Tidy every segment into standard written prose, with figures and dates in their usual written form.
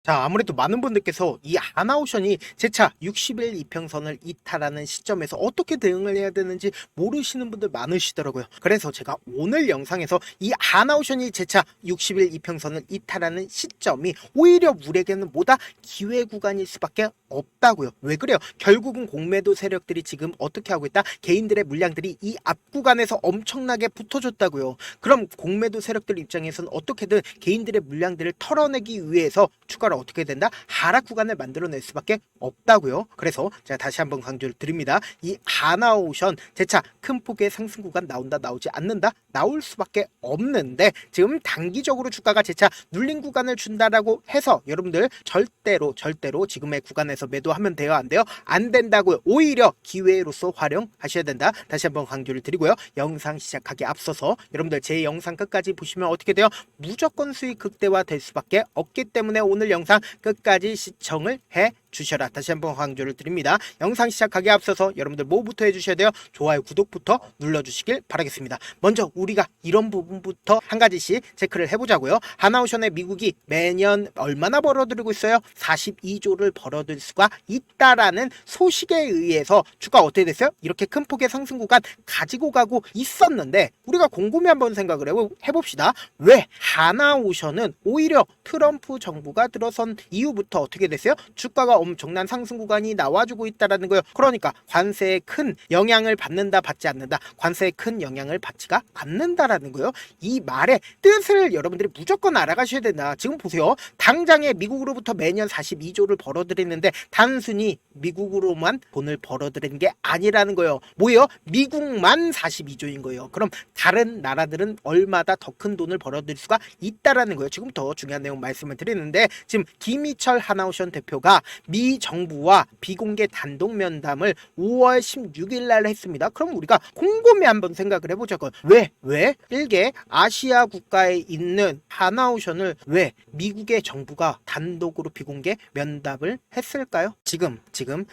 자, 아무래도 많은 분들께서 이 하나오션이 재차 60일 이평선을 이탈하는 시점에서 어떻게 대응을 해야 되는지 모르시는 분들 많으시더라고요. 그래서 제가 오늘 영상에서 이 하나오션이 재차 60일 이평선을 이탈하는 시점이 오히려 우리에게는 뭐다? 기회 구간일 수밖에 없다고요. 왜 그래요? 결국은 공매도 세력들이 지금 어떻게 하고 있다? 개인들의 물량들이 이 앞 구간에서 엄청나게 붙어줬다고요. 그럼 공매도 세력들 입장에서는 어떻게든 개인들의 물량들을 털어내기 위해서 추가로 어떻게 된다? 하락 구간을 만들어낼 수밖에 없다고요. 그래서 제가 다시 한번 강조를 드립니다. 이 하나오션 재차 큰 폭의 상승 구간 나온다 나오지 않는다? 나올 수밖에 없는데 지금 단기적으로 주가가 재차 눌린 구간을 준다라고 해서 여러분들 절대로 지금의 구간에서 매도하면 돼요? 안 돼요? 안 된다고요. 오히려 기회로서 활용하셔야 된다. 다시 한번 강조를 드리고요. 영상 시작하기 앞서서 여러분들 제 영상 끝까지 보시면 어떻게 돼요? 무조건 수익 극대화 될 수밖에 없기 때문에 오늘 영상 끝까지 시청을 해 주셔라. 다시 한번 강조를 드립니다. 영상 시작하기 앞서서 여러분들 뭐부터 해주셔야 돼요? 좋아요, 구독부터 눌러주시길 바라겠습니다. 먼저 우리가 이런 부분부터 한 가지씩 체크를 해보자고요. 하나오션의 미국이 매년 얼마나 벌어들이고 있어요? 42조를 벌어들일 수가 있다라는 소식에 의해서 주가 어떻게 됐어요? 이렇게 큰 폭의 상승 구간 가지고 가고 있었는데 우리가 곰곰이 한번 생각을 해봅시다. 왜 하나오션은 오히려 트럼프 정부가 들어선 이후부터 어떻게 됐어요? 주가가 엄청난 상승 구간이 나와주고 있다라는 거예요. 그러니까 관세에 큰 영향을 받는다 받지 않는다, 관세에 큰 영향을 받지가 않는다라는 거예요. 이 말의 뜻을 여러분들이 무조건 알아가셔야 된다. 지금 보세요. 당장에 미국으로부터 매년 42조를 벌어들이는데 단순히 미국으로만 돈을 벌어들이는 게 아니라는 거예요. 뭐예요? 미국만 42조인 거예요. 그럼 다른 나라들은 얼마나 더 큰 돈을 벌어들일 수가 있다라는 거예요. 지금 더 중요한 내용 말씀을 드리는데 지금 김희철 하나오션 대표가 미 정부와 비공개 단독 면담을 5월 16일 날 했습니다. 그럼 우리가 곰곰이 한번 생각을 해보자고요. 왜 일개 아시아 국가에 있는 하나오션을 왜 미국의 정부가 단독으로 비공개 면담을 했을까요? 지금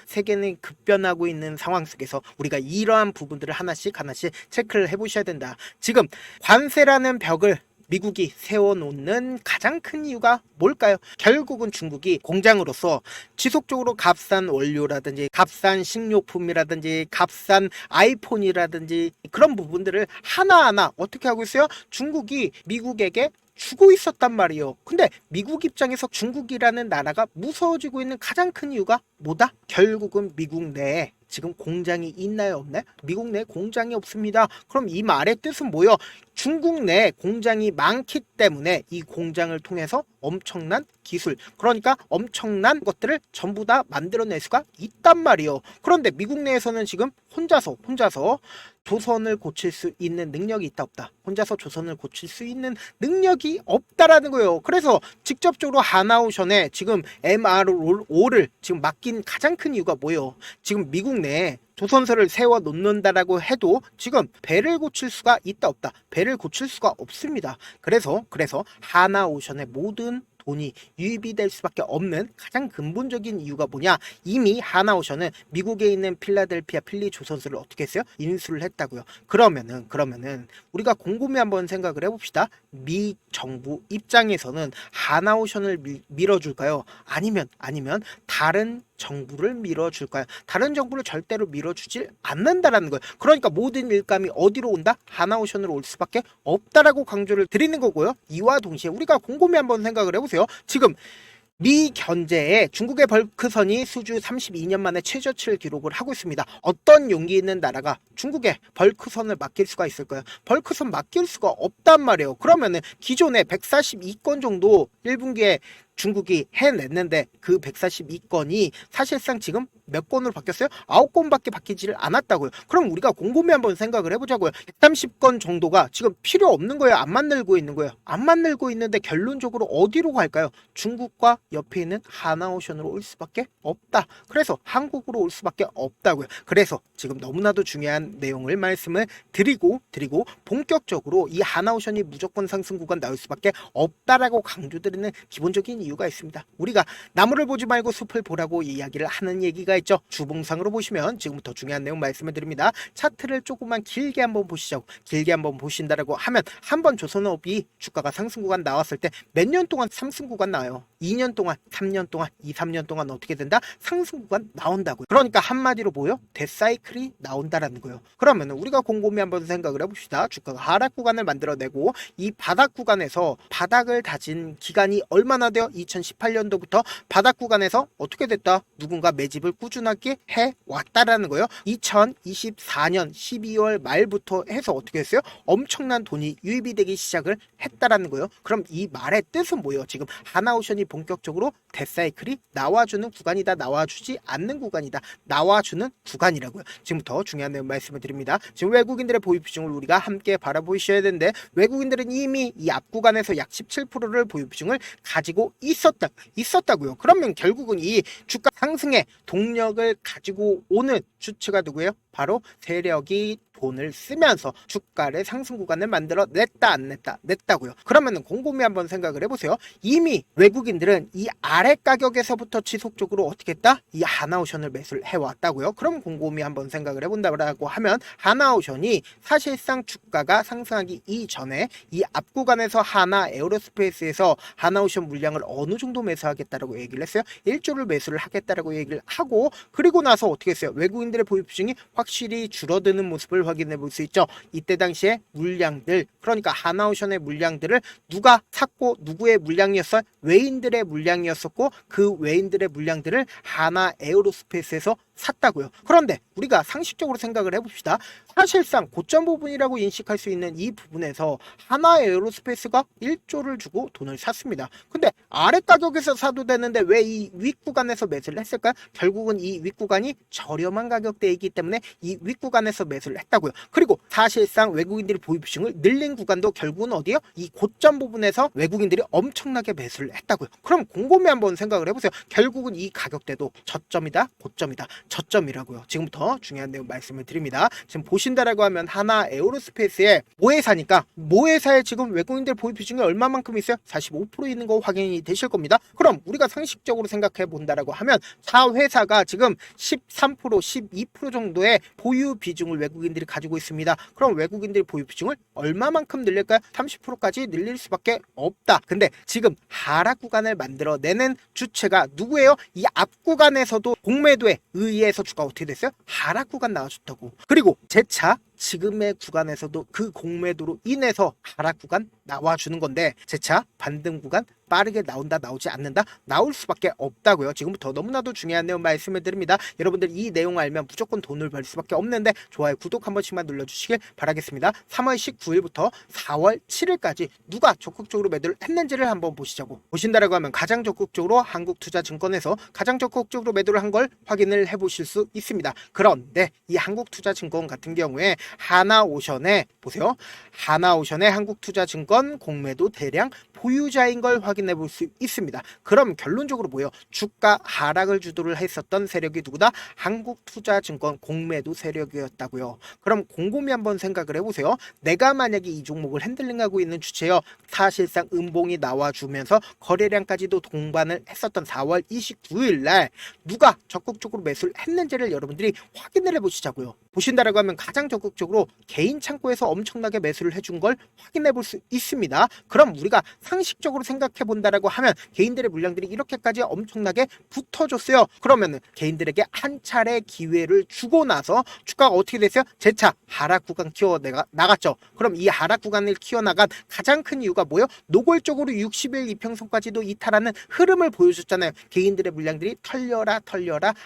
세계는 급변하고 있는 상황 속에서 우리가 이러한 부분들을 하나씩 체크를 해보셔야 된다. 지금 관세라는 벽을 미국이 세워놓는 가장 큰 이유가 뭘까요? 결국은 중국이 공장으로서 지속적으로 값싼 원료라든지 값싼 식료품이라든지 값싼 아이폰이라든지 그런 부분들을 하나하나 어떻게 하고 있어요? 중국이 미국에게 주고 있었단 말이에요. 근데 미국 입장에서 중국이라는 나라가 무서워지고 있는 가장 큰 이유가 뭐다? 결국은 미국 내에 지금 공장이 있나요, 없나요? 미국 내에 공장이 없습니다. 그럼 이 말의 뜻은 뭐예요? 중국 내에 공장이 많기 때문에 이 공장을 통해서 엄청난 기술, 그러니까 엄청난 것들을 전부 다 만들어낼 수가 있단 말이에요. 그런데 미국 내에서는 지금 혼자서 조선을 고칠 수 있는 능력이 있다 없다? 혼자서 조선을 고칠 수 있는 능력이 없다라는 거예요. 그래서 직접적으로 하나오션에 지금 MRO를 지금 맡긴 가장 큰 이유가 뭐예요? 지금 미국 내에 조선소를 세워 놓는다라고 해도 지금 배를 고칠 수가 있다 없다? 배를 고칠 수가 없습니다. 그래서 하나오션의 모든 돈이 유입이 될 수밖에 없는 가장 근본적인 이유가 뭐냐? 이미 하나오션은 미국에 있는 필라델피아 필리 조선소를 어떻게 했어요? 인수를 했다고요. 그러면은 우리가 곰곰이 한번 생각을 해봅시다. 미 정부 입장에서는 하나오션을 밀어줄까요? 아니면 다른 정부를 밀어줄까요? 다른 정부를 절대로 밀어주질 않는다라는 거예요. 그러니까 모든 일감이 어디로 온다? 하나오션으로 올 수밖에 없다라고 강조를 드리는 거고요. 이와 동시에 우리가 곰곰이 한번 생각을 해보세요. 지금 미 견제에 중국의 벌크선이 수주 32년 만에 최저치를 기록을 하고 있습니다. 어떤 용기 있는 나라가 중국에 벌크선을 맡길 수가 있을까요? 벌크선 맡길 수가 없단 말이에요. 그러면은 기존에 142건 정도 1분기에 중국이 해냈는데 그 142건이 사실상 지금 몇 건으로 바뀌었어요? 9건밖에 바뀌지를 않았다고요. 그럼 우리가 곰곰이 한번 생각을 해보자고요. 130건 정도가 지금 필요 없는 거예요? 안 만들고 있는 거예요? 안 만들고 있는데 결론적으로 어디로 갈까요? 중국과 옆에 있는 하나오션으로 올 수밖에 없다. 그래서 한국으로 올 수밖에 없다고요. 그래서 지금 너무나도 중요한 내용을 말씀을 드리고 본격적으로 이 하나오션이 무조건 상승 구간 나올 수밖에 없다라고 강조드리는 기본적인 이유가 있습니다. 우리가 나무를 보지 말고 숲을 보라고 이야기를 하는 얘기가 있죠. 주봉상으로 보시면 지금부터 중요한 내용 말씀을 드립니다. 차트를 조금만 길게 한번 보시자고. 길게 한번 보신다라고 하면 한번 조선업이 주가가 상승 구간 나왔을 때 몇 년 동안 상승 구간 나와요. 2년 동안, 3년 동안, 2, 3년 동안 어떻게 된다? 상승 구간 나온다고요. 그러니까 한마디로 뭐요? 데사이클이 나온다라는 거예요. 그러면 우리가 곰곰이 한번 생각을 해봅시다. 주가가 하락 구간을 만들어내고 이 바닥 구간에서 바닥을 다진 기간이 얼마나 돼요? 2018년도부터 바닥 구간에서 어떻게 됐다? 누군가 매집을 꾸준하게 해왔다라는 거예요. 2024년 12월 말부터 해서 어떻게 했어요? 엄청난 돈이 유입이 되기 시작을 했다라는 거예요. 그럼 이 말의 뜻은 뭐예요? 지금 하나오션이 본격적으로 데사이클이 나와주는 구간이다, 나와주지 않는 구간이다, 나와주는 구간이라고요. 지금부터 중요한 내용 말씀을 드립니다. 지금 외국인들의 보유 비중을 우리가 함께 바라보셔야 되는데 외국인들은 이미 이 앞 구간에서 약 17%를 보유 비중을 가지고 있었다고요. 그러면 결국은 이 주가 상승의 동력을 가지고 오는 주체가 누구예요? 바로 세력이 돈을 쓰면서 주가를 상승 구간을 만들어 냈다 안 냈다? 냈다고요. 그러면은 곰곰이 한번 생각을 해보세요. 이미 외국인들은 이 아래 가격에서부터 지속적으로 어떻게 했다? 이 하나오션을 매수를 해왔다고요. 그럼 곰곰이 한번 생각을 해본다고 하면 하나오션이 사실상 주가가 상승하기 이전에 이 앞 구간에서 하나 에어로스페이스에서 하나오션 물량을 어느 정도 매수하겠다라고 얘기를 했어요. 1조를 매수를 하겠다라고 얘기를 하고 그리고 나서 어떻게 했어요? 외국인들의 보유 비중이 확실히 줄어드는 모습을 확인해 볼 수 있죠. 이때 당시에 물량들, 그러니까 하나오션의 물량들을 누가 샀고 누구의 물량이었어요? 외인들의 물량이었었고 그 외인들의 물량들을 하나 에어로스페이스에서 샀다고요. 그런데 우리가 상식적으로 생각을 해봅시다. 사실상 고점 부분이라고 인식할 수 있는 이 부분에서 하나 에어로스페이스가 1조를 주고 돈을 샀습니다. 근데 아래 가격에서 사도 되는데 왜 이 윗구간에서 매수를 했을까요? 결국은 이 윗구간이 저렴한 가격대이기 때문에 이 윗구간에서 매수를 했다고요. 그리고 사실상 외국인들이 보유 비중을 늘린 구간도 결국은 어디요? 이 고점 부분에서 외국인들이 엄청나게 매수를 했다고요. 그럼 곰곰이 한번 생각을 해보세요. 결국은 이 가격대도 저점이다, 고점이다, 저점이라고요. 지금부터 중요한 내용 말씀을 드립니다. 지금 보신다라고 하면 하나 에어로스페이스의 모회사니까 모회사에 지금 외국인들 보유 비중이 얼마만큼 있어요? 45% 있는 거 확인이 되실 겁니다. 그럼 우리가 상식적으로 생각해 본다라고 하면 자 회사가 지금 13%, 12% 정도의 보유 비중을 외국인들이 가지고 있습니다. 그럼 외국인들의 보유 비중을 얼마만큼 늘릴까요? 30%까지 늘릴 수밖에 없다. 근데 지금 하락 구간을 만들어내는 주체가 누구예요? 이 앞 구간에서도 공매도에 의해서 주가 어떻게 됐어요? 하락 구간 나와줬다고. 그리고 재차 지금의 구간에서도 그 공매도로 인해서 하락 구간 나와주는 건데 재차 반등 구간 빠르게 나온다, 나오지 않는다? 나올 수밖에 없다고요. 지금부터 너무나도 중요한 내용 말씀을 드립니다. 여러분들 이 내용 알면 무조건 돈을 벌 수밖에 없는데 좋아요, 구독 한 번씩만 눌러주시길 바라겠습니다. 3월 19일부터 4월 7일까지 누가 적극적으로 매도를 했는지를 한번 보시자고. 보신다라고 하면 가장 적극적으로 한국투자증권에서 가장 적극적으로 매도를 한 걸 확인을 해보실 수 있습니다. 그런데 이 한국투자증권 같은 경우에 하나오션에 보세요. 하나오션의 한국투자증권 공매도 대량 보유자인 걸 확인해 볼 수 있습니다. 그럼 결론적으로 뭐예요? 주가 하락을 주도를 했었던 세력이 누구다? 한국투자증권 공매도 세력이었다고요. 그럼 곰곰이 한번 생각을 해보세요. 내가 만약에 이 종목을 핸들링하고 있는 주체요. 사실상 음봉이 나와주면서 거래량까지도 동반을 했었던 4월 29일 날 누가 적극적으로 매수를 했는지를 여러분들이 확인을 해보시자고요. 보신다라고 하면 가장 적극적으로 개인 창고에서 엄청나게 매수를 해준 걸 확인해 볼 수 있습니다. 그럼 우리가 상식적으로 생각해 본다라고 하면 개인들의 물량들이 이렇게까지 엄청나게 붙어줬어요. 그러면은 개인들에게 한 차례 기회를 주고 나서 주가가 어떻게 됐어요? 재차 하락 구간 키워 나갔죠. 그럼 이 하락 구간을 키워나간 가장 큰 이유가 뭐예요? 노골적으로 60일 이평선까지도 이탈하는 흐름을 보여줬잖아요. 개인들의 물량들이 털려라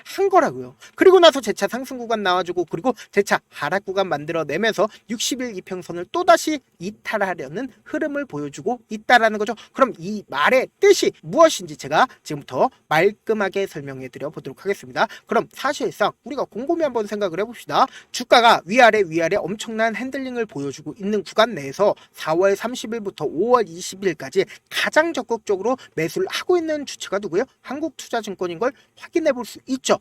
한 거라고요. 그리고 나서 재차 상승 구간 나와주고 그리고 재차 하락 구간 만들어내면서 60일 이평선을 또다시 이탈하려는 흐름을 보여주고 있다라는 거죠. 그럼 이 말의 뜻이 무엇인지 제가 지금부터 말끔하게 설명해 드려 보도록 하겠습니다. 그럼 사실상 우리가 곰곰이 한번 생각을 해봅시다. 주가가 위아래 엄청난 핸들링을 보여주고 있는 구간 내에서 4월 30일부터 5월 20일까지 가장 적극적으로 매수를 하고 있는 주체가 누구예요? 한국투자증권인 걸 확인해 볼 수 있죠.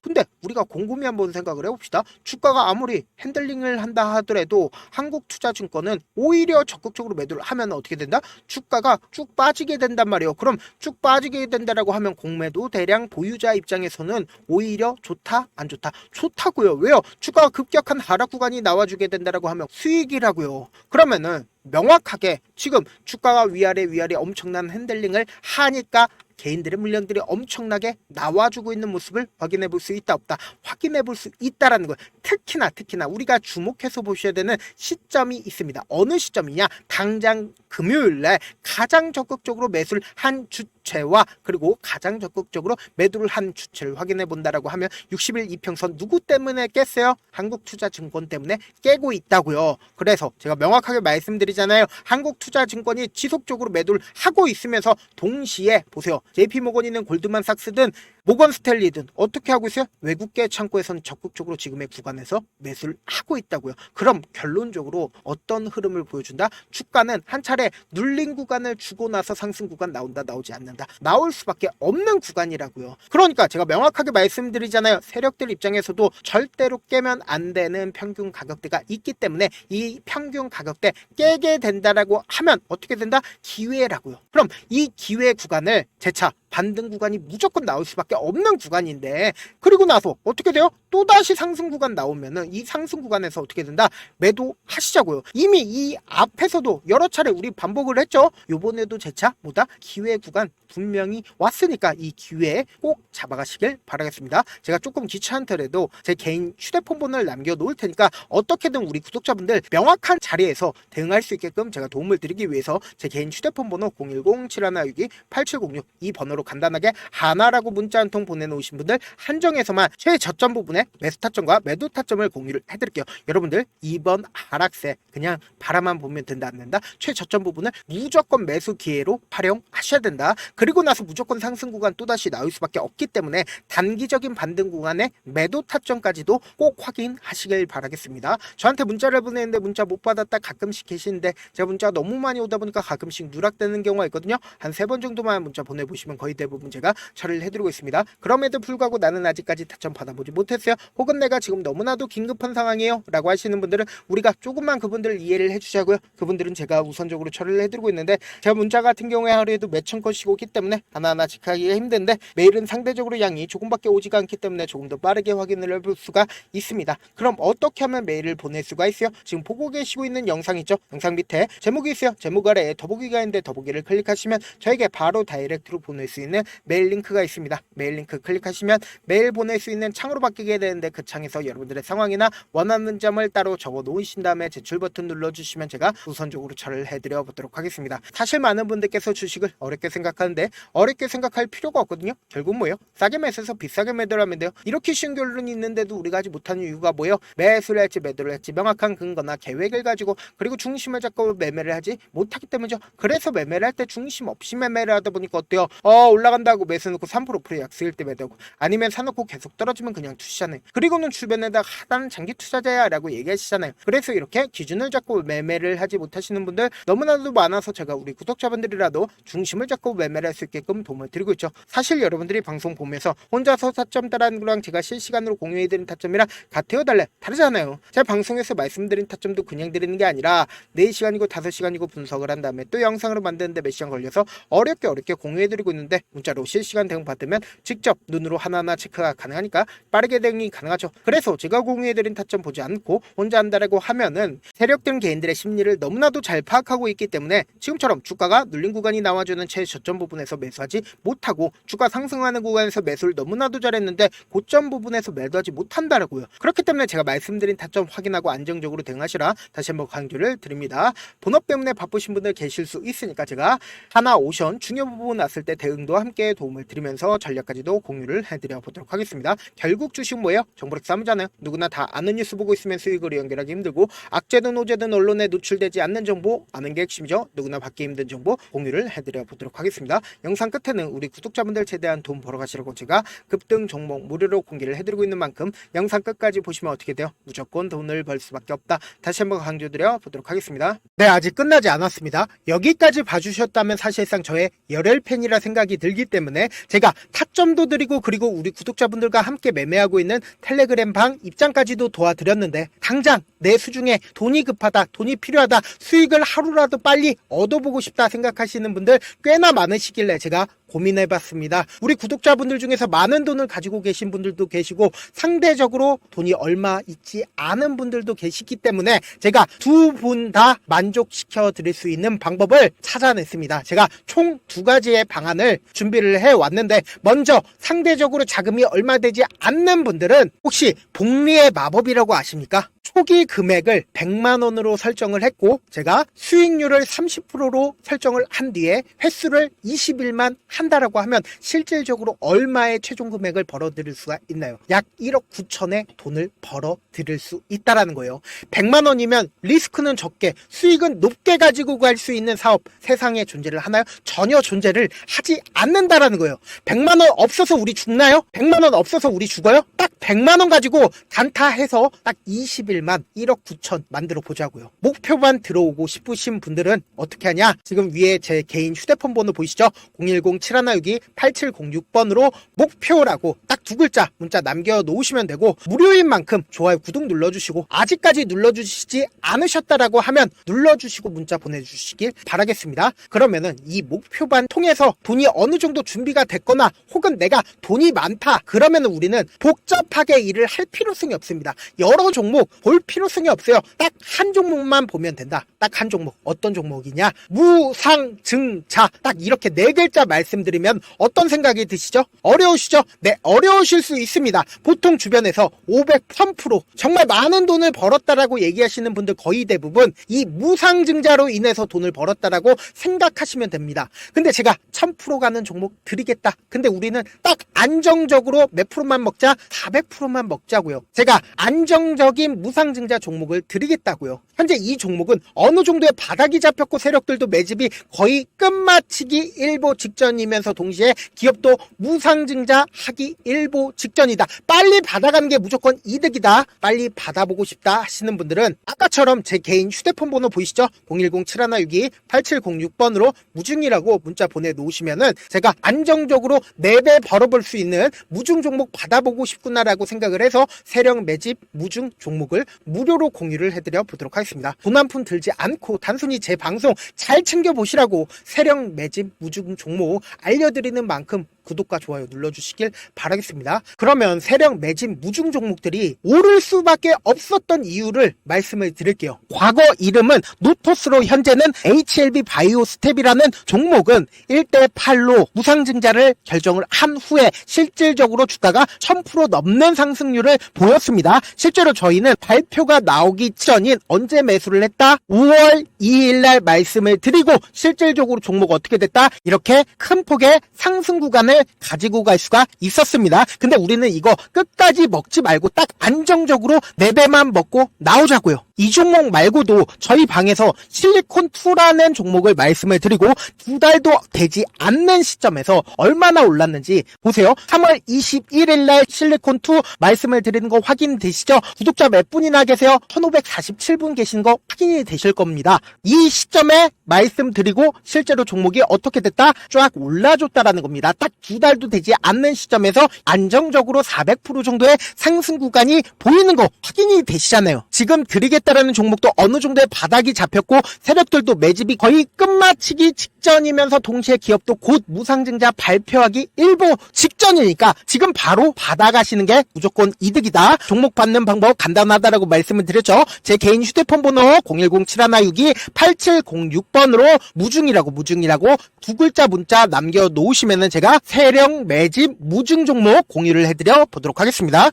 근데 우리가 곰곰이 한번 생각을 해봅시다. 주가가 아무리 핸들링을 한다 하더라도 한국투자증권은 오히려 적극적으로 매도를 하면 어떻게 된다? 주가가 쭉 빠지게 된단 말이에요. 그럼 쭉 빠지게 된다라고 하면 공매도 대량 보유자 입장에서는 오히려 좋다? 안 좋다? 좋다고요. 왜요? 주가가 급격한 하락 구간이 나와주게 된다라고 하면 수익이라고요. 그러면은 명확하게 지금 주가가 위아래 엄청난 핸들링을 하니까 개인들의 물량들이 엄청나게 나와주고 있는 모습을 확인해 볼 수 있다 없다 확인해 볼 수 있다라는 걸 특히나 우리가 주목해서 보셔야 되는 시점이 있습니다. 어느 시점이냐? 당장 금요일날 가장 적극적으로 매수를 한 주체와 그리고 가장 적극적으로 매도를 한 주체를 확인해 본다라고 하면 60일 이평선 누구 때문에 깼어요? 한국투자증권 때문에 깨고 있다고요. 그래서 제가 명확하게 말씀드리잖아요. 한국투자증권이 지속적으로 매도를 하고 있으면서 동시에 보세요. JP모건이든 골드만삭스든 모건스탠리든 어떻게 하고 있어요? 외국계 창고에서는 적극적으로 지금의 구간에서 매수를 하고 있다고요. 그럼 결론적으로 어떤 흐름을 보여준다? 주가는 한 차례 눌린 구간을 주고 나서 상승 구간 나온다 나오지 않는다 나올 수밖에 없는 구간이라고요. 그러니까 제가 명확하게 말씀드리잖아요. 세력들 입장에서도 절대로 깨면 안 되는 평균 가격대가 있기 때문에 이 평균 가격대 깨게 된다라고 하면 어떻게 된다? 기회라고요. 그럼 이 기회 구간을 재차 반등 구간이 무조건 나올 수밖에 없는 구간인데 그리고 나서 어떻게 돼요? 또다시 상승 구간 나오면은 이 상승 구간에서 어떻게 된다? 매도하시자고요. 이미 이 앞에서도 여러 차례 우리 반복을 했죠. 요번에도 재차 뭐다? 기회 구간 분명히 왔으니까 이 기회에 꼭 잡아가시길 바라겠습니다. 제가 조금 귀찮더라도 제 개인 휴대폰 번호를 남겨놓을 테니까 어떻게든 우리 구독자분들 명확한 자리에서 대응할 수 있게끔 제가 도움을 드리기 위해서 제 개인 휴대폰 번호 010-7162-8706 이 번호로 간단하게 하나라고 문자 한 통 보내놓으신 분들 한정해서만 최저점 부분에 매수 타점과 매도 타점을 공유를 해드릴게요. 여러분들 이번 하락세 그냥 바라만 보면 된다 안 된다? 최저점 부분을 무조건 매수 기회로 활용하셔야 된다. 그리고 나서 무조건 상승 구간 또다시 나올 수밖에 없기 때문에 단기적인 반등 구간의 매도 타점까지도 꼭 확인하시길 바라겠습니다. 저한테 문자를 보내는데 문자 못 받았다 가끔씩 계시는데 제가 문자가 너무 많이 오다 보니까 가끔씩 누락되는 경우가 있거든요. 한 3번 정도만 문자 보내보시면 거의 대부분 제가 처리를 해드리고 있습니다. 그럼에도 불구하고 나는 아직까지 타점 받아보지 못했어요. 혹은 내가 지금 너무나도 긴급한 상황이에요 라고 하시는 분들은 우리가 조금만 그분들을 이해를 해주자고요. 그분들은 제가 우선적으로 처리를 해드리고 있는데 제가 문자 같은 경우에 하루에도 몇천 건씩 오기 때문에 하나하나 체크하기가 힘든데 매일은 상대적으로 양이 조금밖에 오지가 않기 때문에 조금 더 빠르게 확인을 해볼 수가 있습니다. 그럼 어떻게 하면 메일을 보낼 수가 있어요? 지금 보고 계시고 있는 영상 있죠? 영상 밑에 제목이 있어요. 제목 아래에 더보기가 있는데 더보기를 클릭하시면 저에게 바로 다이렉트로 보낼 수 있는 메일 링크가 있습니다. 메일 링크 클릭하시면 메일 보낼 수 있는 창으로 바뀌게 되는데 그 창에서 여러분들의 상황이나 원하는 점을 따로 적어 놓으신 다음에 제출 버튼 눌러주시면 제가 우선적으로 처리를 해드려 보도록 하겠습니다. 사실 많은 분들께서 주식을 어렵게 생각하는데 어렵게 생각할 필요가 없거든요. 결국 뭐예요? 싸게 매수해서 비싸게 매도를 하면 돼요. 이렇게 쉬운 결론이 있는데도 우리가 하지 못하는 이유가 뭐예요? 매수를 할지 매도를 할지 명확한 근거나 계획을 가지고 그리고 중심을 잡고 매매를 하지 못하기 때문이죠. 그래서 매매를 할 때 중심 없이 매매를 하다 보니까 어때요? 올라간다고 매수 놓고 3% 약수일 때 매도하고 아니면 사놓고 계속 떨어지면 그냥 투시잖아요. 그리고는 주변에다가 하단 장기 투자자야 라고 얘기하시잖아요. 그래서 이렇게 기준을 잡고 매매를 하지 못하시는 분들 너무나도 많아서 제가 우리 구독자분들이라도 중심을 잡고 매매를 할 수 있게끔 도움을 드리고 있죠. 사실 여러분들이 방송 보면서 혼자서 타점 따라하는 거랑 제가 실시간으로 공유해드린 타점이랑 같아요 달래 다르잖아요. 제가 방송에서 말씀드린 타점도 그냥 드리는 게 아니라 4시간이고 5시간이고 분석을 한 다음에 또 영상으로 만드는데 몇 시간 걸려서 어렵게 공유해드리고 있는데 문자로 실시간 대응 받으면 직접 눈으로 하나하나 체크가 가능하니까 빠르게 대응이 가능하죠. 그래서 제가 공유해드린 타점 보지 않고 혼자 한다라고 하면은 세력들 개인들의 심리를 너무나도 잘 파악하고 있기 때문에 지금처럼 주가가 눌린 구간이 나와주는 최저점 부분에서 매수하지 못하고 주가 상승하는 구간에서 매수를 너무나도 잘했는데 고점 부분에서 매도하지 못한다라고요. 그렇기 때문에 제가 말씀드린 타점 확인하고 안정적으로 대응하시라 다시 한번 강조를 드립니다. 본업 때문에 바쁘신 분들 계실 수 있으니까 제가 하나오션 중요 부분 났을 때 대응도 함께 도움을 드리면서 전략까지도 공유를 해드려 보도록 하겠습니다. 결국 주식 뭐예요? 정보력 싸움이잖아요. 누구나 다 아는 뉴스 보고 있으면 수익으로 연결하기 힘들고 악재든 호재든 언론에 노출되지 않는 정보 아는 게 핵심이죠. 누구나 받기 힘든 정보 공유를 해드려 보도록 하겠습니다. 영상 끝에는 우리 구독자분들 최대한 돈 벌어가시라고 제가 급등 종목 무료로 공개를 해드리고 있는 만큼 영상 끝까지 보시면 어떻게 돼요? 무조건 돈을 벌 수밖에 없다. 다시 한번 강조드려 보도록 하겠습니다. 네, 아직 끝나지 않았습니다. 여기까지 봐주셨다면 사실상 저의 열혈 팬이라 생각이 들기 때문에 제가 타점도 드리고 그리고 우리 구독자분들과 함께 매매하고 있는 텔레그램 방 입장까지도 도와드렸는데 당장 내 수중에 돈이 급하다, 돈이 필요하다, 수익을 하루라도 빨리 얻어보고 싶다 생각하시는 분들 꽤나 많으시길래 제가 고민해봤습니다. 우리 구독자분들 중에서 많은 돈을 가지고 계신 분들도 계시고 상대적으로 돈이 얼마 있지 않은 분들도 계시기 때문에 제가 두 분 다 만족시켜 드릴 수 있는 방법을 찾아냈습니다. 제가 총 두 가지의 방안을 준비를 해왔는데 먼저 상대적으로 자금이 얼마 되지 않는 분들은 혹시 복리의 마법이라고 아십니까? 초기 금액을 100만원으로 설정을 했고 제가 수익률을 30%로 설정을 한 뒤에 횟수를 20일만 한다라고 하면 실질적으로 얼마의 최종 금액을 벌어들일 수가 있나요? 약 1억 9천의 돈을 벌어들일 수 있다라는 거예요. 100만원이면 리스크는 적게 수익은 높게 가지고 갈 수 있는 사업 세상에 존재를 하나요? 전혀 존재를 하지 않는다라는 거예요. 100만원 없어서 우리 죽나요? 100만원 없어서 우리 죽어요? 딱 100만원 가지고 단타해서 딱 20일만 1억 9천 만들어 보자고요. 목표만 들어오고 싶으신 분들은 어떻게 하냐? 지금 위에 제 개인 휴대폰 번호 보이시죠? 010-7162-8706번으로 목표라고 딱 두 글자 문자 남겨놓으시면 되고 무료인 만큼 좋아요 구독 눌러주시고 아직까지 눌러주시지 않으셨다라고 하면 눌러주시고 문자 보내주시길 바라겠습니다. 그러면은 이 목표반 통해서 돈이 어느 정도 준비가 됐거나 혹은 내가 돈이 많다 그러면은 우리는 복잡하게 일을 할 필요성이 없습니다. 여러 종목 볼 필요성이 없어요. 딱 한 종목만 보면 된다. 딱 한 종목. 어떤 종목이냐? 무상증자. 딱 이렇게 네 글자 말씀드리면 어떤 생각이 드시죠? 어려우시죠? 네, 어려우실 수 있습니다. 보통 주변에서 500, 1000% 정말 많은 돈을 벌었다라고 얘기하시는 분들 거의 대부분 이 무상증자로 인해서 돈을 벌었다라고 생각하시면 됩니다. 근데 제가 1000% 가는 종목 드리겠다. 근데 우리는 딱 안정적으로 몇 프로만 먹자? 400%만 먹자고요. 제가 안정적인 무상증자 종목을 드리겠다고요. 현재 이 종목은 어느 정도의 바닥이 잡혔고 세력들도 매집이 거의 끝마치기 일보 직전이면서 동시에 기업도 무상증자 하기 일보 직전이다. 빨리 받아가는 게 무조건 이득이다. 빨리 받아보고 싶다 하시는 분들은 아까처럼 제 개인 휴대폰 번호 보이시죠? 010-7162-8706번으로 무중이라고 문자 보내놓으시면은 제가 안정적으로 4배 벌어볼 수 있는 무중 종목 받아보고 싶구나라고 생각을 해서 세력 매집 무중 종목을 무료로 공유를 해드려 보도록 하겠습니다. 돈 한 푼 들지 않고 단순히 제 방송 잘 챙겨보시라고 세력 매집 무중 종목 알려드리는 만큼 구독과 좋아요 눌러주시길 바라겠습니다. 그러면 세력 매집 무중 종목들이 오를 수밖에 없었던 이유를 말씀을 드릴게요. 과거 이름은 노토스로 현재는 HLB 바이오스텝이라는 종목은 1대8로 무상증자를 결정을 한 후에 실질적으로 주가가 1000% 넘는 상승률을 보였습니다. 실제로 저희는 발표가 나오기 전인 언제 매수를 했다? 5월 2일날 말씀을 드리고 실질적으로 종목 어떻게 됐다? 이렇게 큰 폭의 상승 구간을 가지고 갈 수가 있었습니다. 근데 우리는 이거 끝까지 먹지 말고 딱 안정적으로 4배만 먹고 나오자고요. 이 종목 말고도 저희 방에서 실리콘2라는 종목을 말씀을 드리고 2달도 되지 않는 시점에서 얼마나 올랐는지 보세요. 3월 21일 날 실리콘2 말씀을 드리는 거 확인되시죠? 구독자 몇 분이나 계세요? 1547분 계신 거 확인이 되실 겁니다. 이 시점에 말씀드리고 실제로 종목이 어떻게 됐다? 쫙 올라줬다라는 겁니다. 딱 2달도 되지 않는 시점에서 안정적으로 400% 정도의 상승 구간이 보이는 거 확인이 되시잖아요. 지금 드리겠다라는 종목도 어느 정도의 바닥이 잡혔고 세력들도 매집이 거의 끝마치기 직전이면서 동시에 기업도 곧 무상증자 발표하기 일보 직전이니까 지금 바로 받아가시는 게 무조건 이득이다. 종목 받는 방법 간단하다라고 말씀을 드렸죠. 제 개인 휴대폰 번호 010-7162-8706번으로 무중이라고 두 글자 문자 남겨놓으시면은 제가 세력 매집 무중 종목 공유를 해드려 보도록 하겠습니다.